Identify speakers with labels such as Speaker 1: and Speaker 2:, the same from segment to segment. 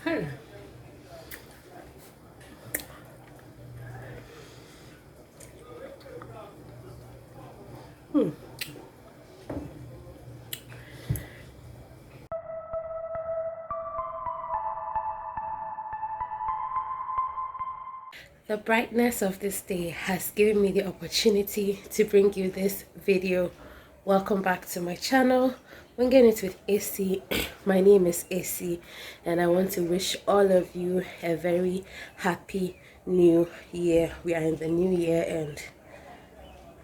Speaker 1: Hey. The brightness of this day has given me the opportunity to bring you this video. Welcome back to my channel. We're getting it with AC. My name is AC, and I want to wish all of you a very happy new year. We are in the new year, and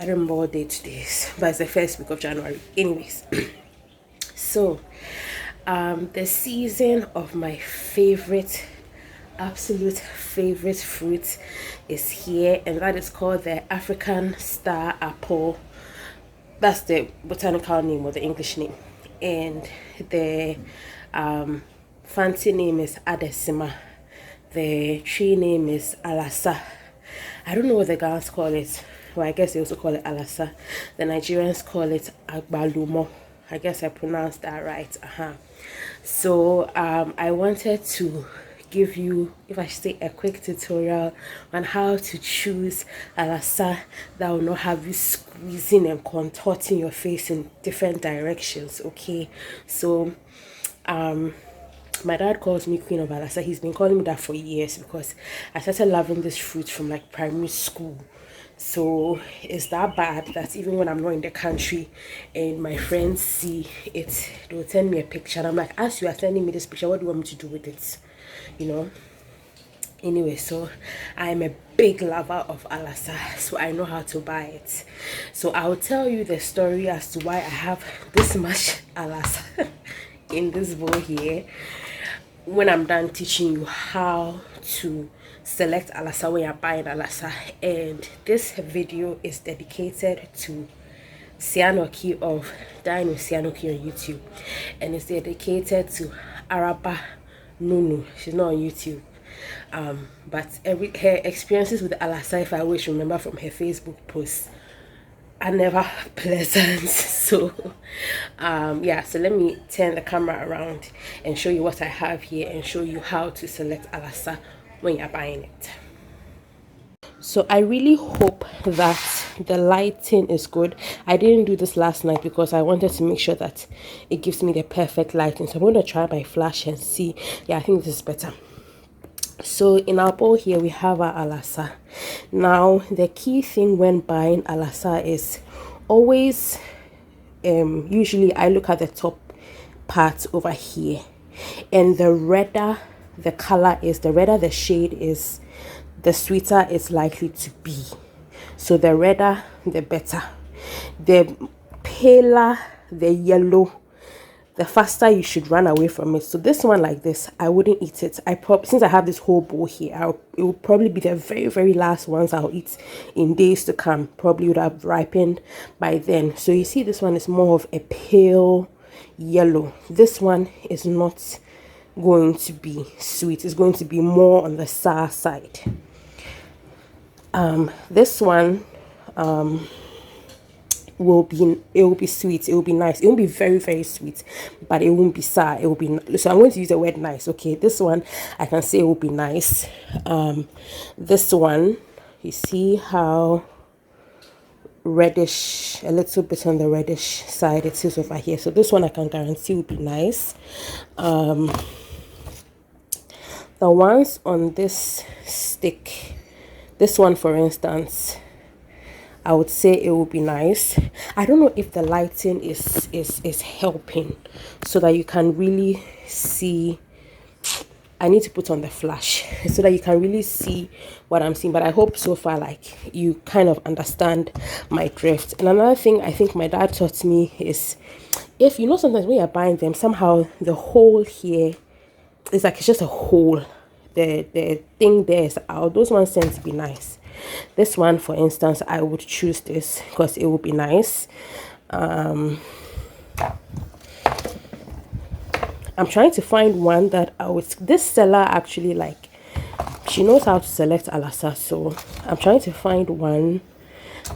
Speaker 1: I don't know what day today is, but it's the first week of January. Anyways, so the season of my absolute favorite fruit is here, and that is called the African star apple. That's the botanical name or the English name, and the fancy name is Adesema. The tree name is Alasa. I don't know what the Ghanaians call it. Well, I guess they also call it Alasa. The Nigerians call it Agbalumo. I guess I pronounced that right. So I wanted to give you, if I should say, a quick tutorial on how to choose Alasa that will not have you squeezing and contorting your face in different directions. Okay, so my dad calls me Queen of Alasa. He's been calling me that for years because I started loving this fruit from like primary school. So it's that bad that even when I'm not in the country and my friends see it, they'll send me a picture and I'm like, as you are sending me this picture, what do you want me to do with it? You know. Anyway, so I'm a big lover of Alasa, so I know how to buy it. So I'll tell you the story as to why I have this much Alasa in this bowl here when I'm done teaching you how to select Alasa when you're buying Alasa. And this video is dedicated to Sianoki of Dino Sianoki on YouTube, and it's dedicated to Araba Nunu. She's not on YouTube, but her experiences with Alasa, if I wish remember from her Facebook posts, are never pleasant. So yeah, so let me turn the camera around and show you what I have here and show you how to select Alasa when you're buying it. So I really hope that the lighting is good. I didn't do this last night because I wanted to make sure that it gives me the perfect lighting. So I'm going to try my flash and see. Yeah, I think this is better. So in our bowl here we have our Alasa. Now the key thing when buying Alasa is always usually I look at the top part over here, and the redder the color is, the redder the shade is, the sweeter it's likely to be. So the redder the better. The paler the yellow, the faster you should run away from it. So this one like this, I wouldn't eat it. Since I have this whole bowl here, it will probably be the very last ones I'll eat in days to come. Probably would have ripened by then. So you see, this one is more of a pale yellow. This one is not going to be sweet. It's going to be more on the sour side. This one will be sweet, it will be nice, it won't be very sweet, but it won't be sour, it will be, so I'm going to use the word nice. Okay, this one I can say it will be nice. This one, you see how reddish, a little bit on the reddish side it is over here, so this one I can guarantee will be nice. The ones on this stick, this one for instance, I would say it will be nice. I don't know if the lighting is helping so that you can really see. I need to put on the flash so that you can really see what I'm seeing, but I hope so far like you kind of understand my drift. And another thing I think my dad taught me is, if you know, sometimes when you're buying them, somehow the hole here is like it's just a hole. The thing there is out. Those ones tend to be nice. This one, for instance, I would choose this because it would be nice. I'm trying to find one that this seller actually, like, she knows how to select Alasa, so I'm trying to find one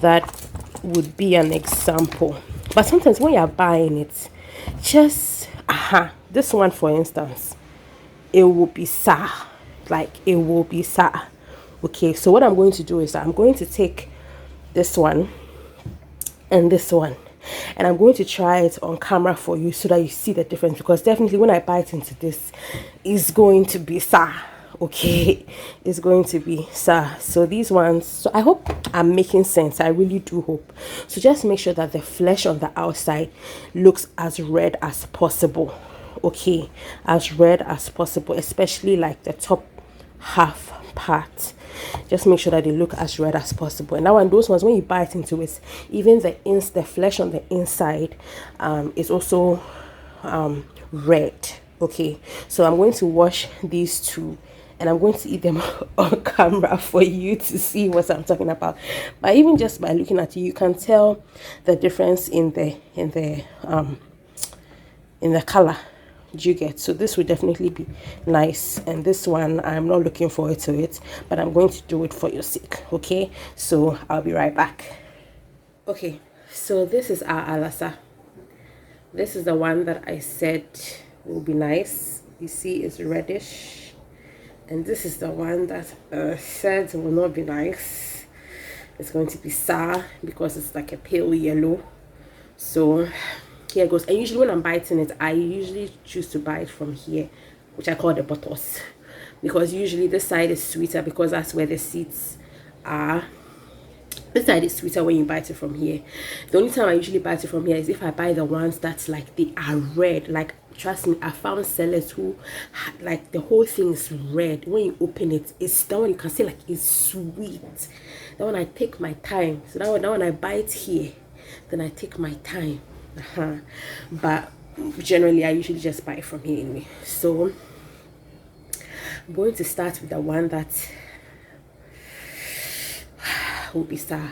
Speaker 1: that would be an example. But sometimes when you're buying it, just this one for instance, it will be sour. Like it will be sour. Okay, so what I'm going to do is I'm going to take this one and this one, and I'm going to try it on camera for you so that you see the difference, because definitely when I bite into this, it's going to be sour. Okay, it's going to be sour. So these ones, so I hope I'm making sense. I really do hope. So just make sure that the flesh on the outside looks as red as possible. Okay, as red as possible, especially like the top half part. Just make sure that they look as red as possible. And now, on those ones, when you bite into it, even the flesh on the inside is also red. Okay, so I'm going to wash these two, and I'm going to eat them on camera for you to see what I'm talking about. But even just by looking at you can tell the difference in the color. Do you get? So this would definitely be nice, and this one I'm not looking forward to it, but I'm going to do it for your sake. Okay, so I'll be right back. Okay, so this is our alasa. This is the one that I said will be nice. You see it's reddish, and this is the one that said will not be nice. It's going to be sour because it's like a pale yellow. So here it goes. And usually when I'm biting it, I usually choose to bite from here, which I call the buttocks, because usually this side is sweeter because that's where the seeds are. This side is sweeter when you bite it from here. The only time I usually bite it from here is if I buy the ones that's like they are red. Like, trust me, I found sellers who like the whole thing is red. When you open it, it's that one you can see like it's sweet. That one I take my time. So that one I bite here, then I take my time. But generally I usually just buy from here anyway. So I'm going to start with the one that will be sour.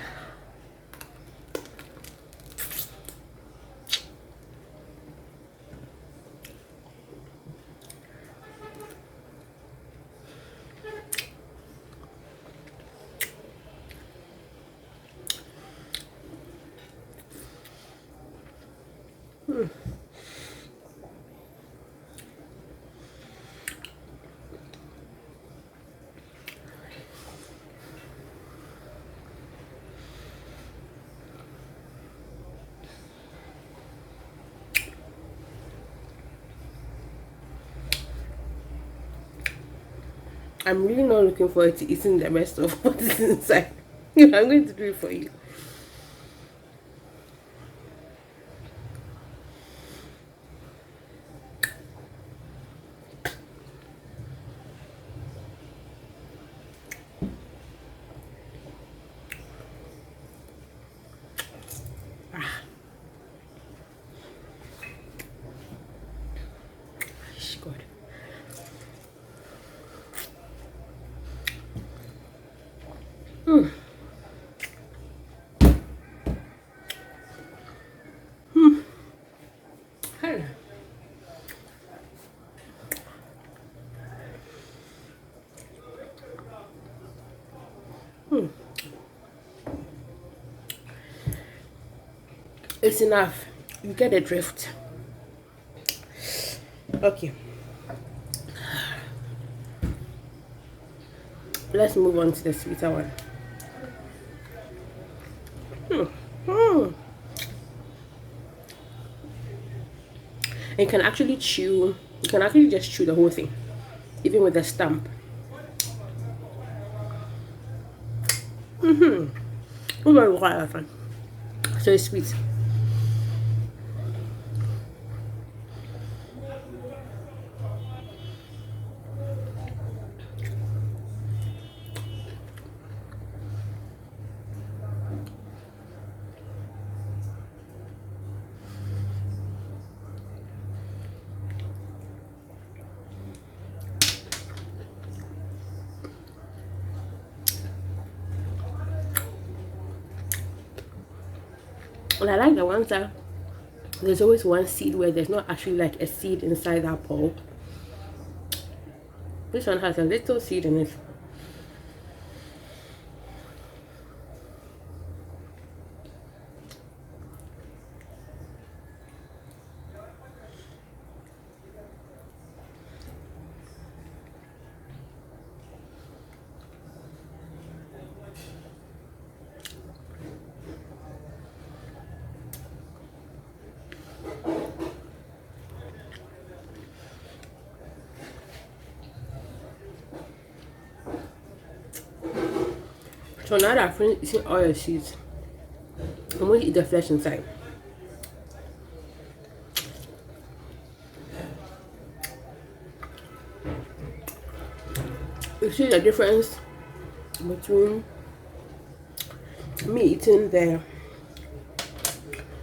Speaker 1: I'm really not looking forward to eating the rest of what is inside. I'm going to do it for you. God. Hey. It's enough. You get the drift. Okay. Let's move on to the sweeter one. And you can actually chew. You can actually just chew the whole thing, even with the stump. So it's sweet. And I like the ones that there's always one seed where there's not actually like a seed inside that pulp. This one has a little seed in it. So now that I've finished eating all the seeds, I'm going to eat the flesh inside. You see the difference between me eating the...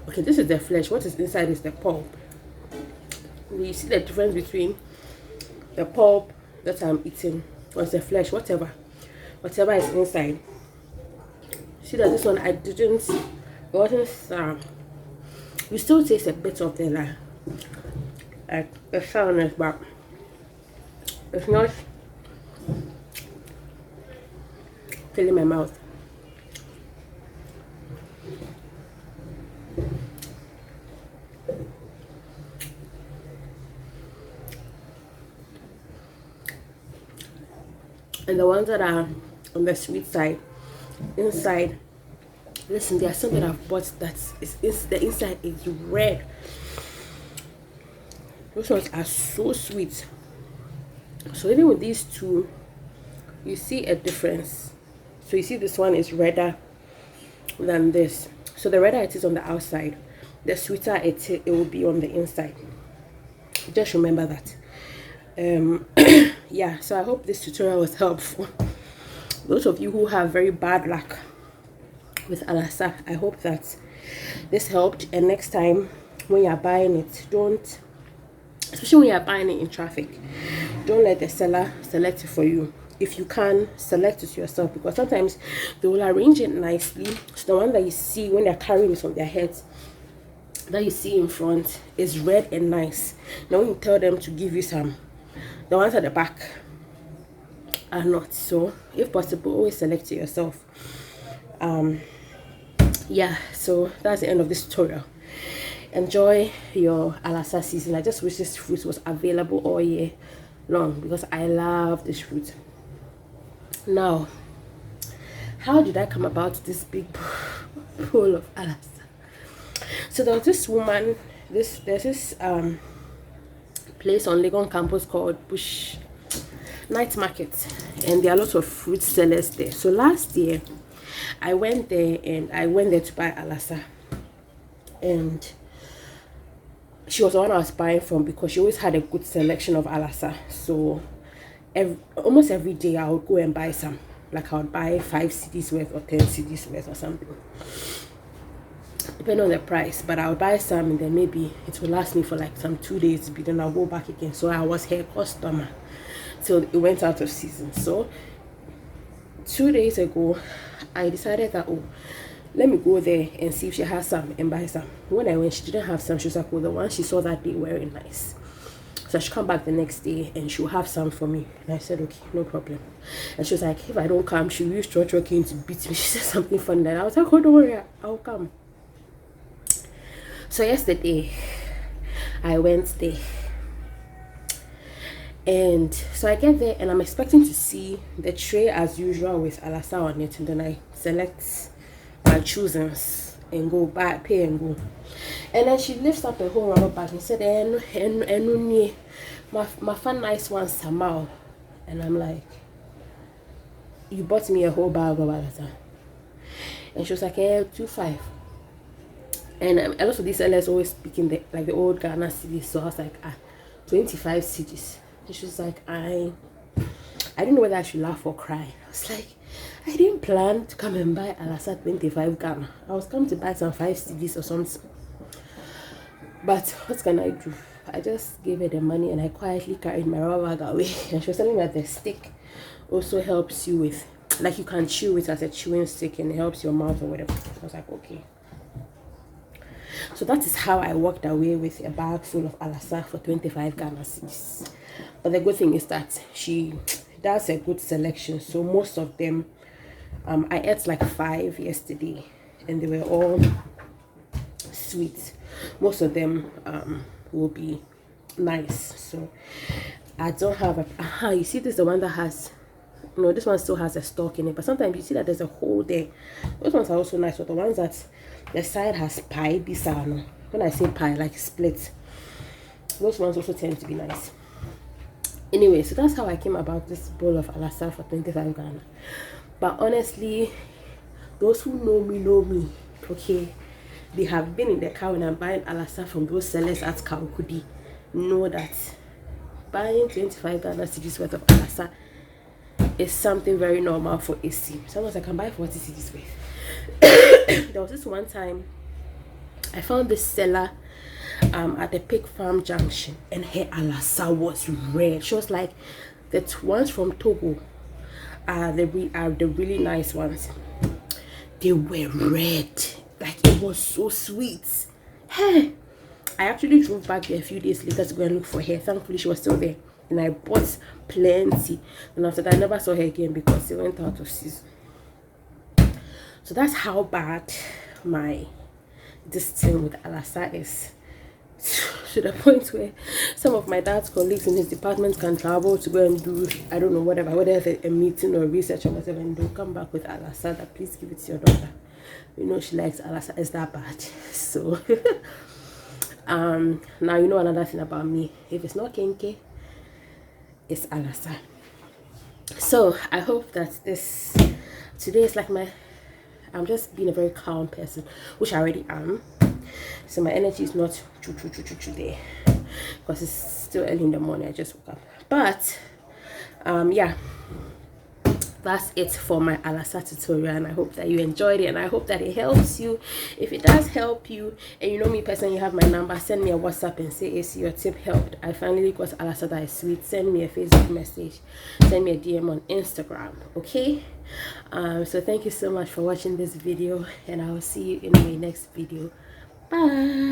Speaker 1: Okay, this is the flesh. What is inside is the pulp. You see the difference between the pulp that I'm eating or the flesh, whatever is inside. See that this one I didn't, it wasn't you still taste a bit of the like the sourness, but it's not filling my mouth. And the ones that are on the sweet side, inside, listen, there are some that I've bought that is the inside is red. Those ones are so sweet. So even with these two, you see a difference. So you see this one is redder than this. So the redder it is on the outside, the sweeter it will be on the inside. Just remember that. Yeah, so I hope this tutorial was helpful. Those of you who have very bad luck with Alasa, I hope that this helped. And next time when you're buying it, don't, especially when you're buying it in traffic, don't let the seller select it for you. If you can, select it yourself, because sometimes they will arrange it nicely. So the one that you see when they're carrying it on their heads, that you see in front, is red and nice. Now when you tell them to give you some, the ones at the back are not. So if possible, always select it yourself. Yeah, so that's the end of this tutorial. Enjoy your Alasa season. I just wish this fruit was available all year long, because I love this fruit. Now, how did I come about this big bowl of Alasa? So there was this woman, there's this place on Legon campus called Bush Night Market, and there are lots of fruit sellers there. So last year I went there to buy Alasa, and she was the one I was buying from because she always had a good selection of Alasa. So almost every day I would go and buy some. Like I would buy 5 cedis worth or 10 cedis worth or something, depending on the price. But I would buy some, and then maybe it will last me for like some 2 days, but then I'll go back again. So I was her customer till it went out of season. So 2 days ago I decided that, oh, let me go there and see if she has some and buy some. When I went, she didn't have some. She was like, well, the one she saw that day were nice. So I should come back the next day and she'll have some for me. And I said, okay, no problem. And she was like, if I don't come, she'll use Chochokin to beat me. She said something funny. And I was like, oh, don't worry, I'll come. So yesterday I went there, and so I get there and I'm expecting to see the tray as usual with Alasa on it, and then I select my choosings and go buy, pay and go. And then she lifts up a whole rubber bag and said, my fun nice one somehow. And I'm like, you bought me a whole bag of Alasa? And she was like, 2.5. And a lot of these sellers always speaking the old Ghana cedis. So I was like, 25 cedis. And she was like, I didn't know whether I should laugh or cry. I was like, I didn't plan to come and buy Alasa 25 Ghana. I was coming to buy some 5 cedis or something. But what can I do? I just gave her the money and I quietly carried my rubber bag away. And she was telling me that the stick also helps you with, like you can chew it as a chewing stick and it helps your mouth or whatever. I was like, okay. So that is how I walked away with a bag full of Alasa for 25 Ghana cedis. But the good thing is that she does a good selection. So most of them, I ate like 5 yesterday and they were all sweet. Most of them will be nice. So I don't have a, you see this is the one that has, no, this one still has a stalk in it, but sometimes you see that there's a hole there. Those ones are also nice, but the ones that the side has pie, these are, no, when I say pie, like split, those ones also tend to be nice. Anyway, so that's how I came about this bowl of Alasa for 25 Ghana. But honestly, Those who know me, okay, they have been in the car when I'm buying Alasa from those sellers at Kaukudi, know that buying 25 Ghana cedis worth of Alasa is something very normal for AC. Sometimes I can buy 40 cedis worth. There was this one time I found this seller at the pig farm junction, and her Alasa was red. She was like, the ones from Togo are the really nice ones. They were red, like it was so sweet. Hey, I actually drove back there a few days later to go and look for her. Thankfully she was still there, and I bought plenty. And after that I never saw her again because she went out of season. So that's how bad this thing with Alasa is, to the point where some of my dad's colleagues in his department can travel to go and do, I don't know, whether a meeting or research or whatever, and they'll come back with Alasa that please give it to your daughter. You know she likes Alasa. It's that bad. So now you know another thing about me. If it's not kenke, it's Alasa. So I hope that today is like I'm just being a very calm person, which I already am. So my energy is not there because it's still early in the morning. I just woke up. But yeah, that's it for my Alasa tutorial, and I hope that you enjoyed it, and I hope that it helps you. If it does help you, and you know me personally, you have my number, send me a WhatsApp and say, AC, your tip helped. I finally got Alasa that is sweet. Send me a Facebook message, send me a DM on Instagram, okay? So thank you so much for watching this video, and I will see you in my next video. Bye.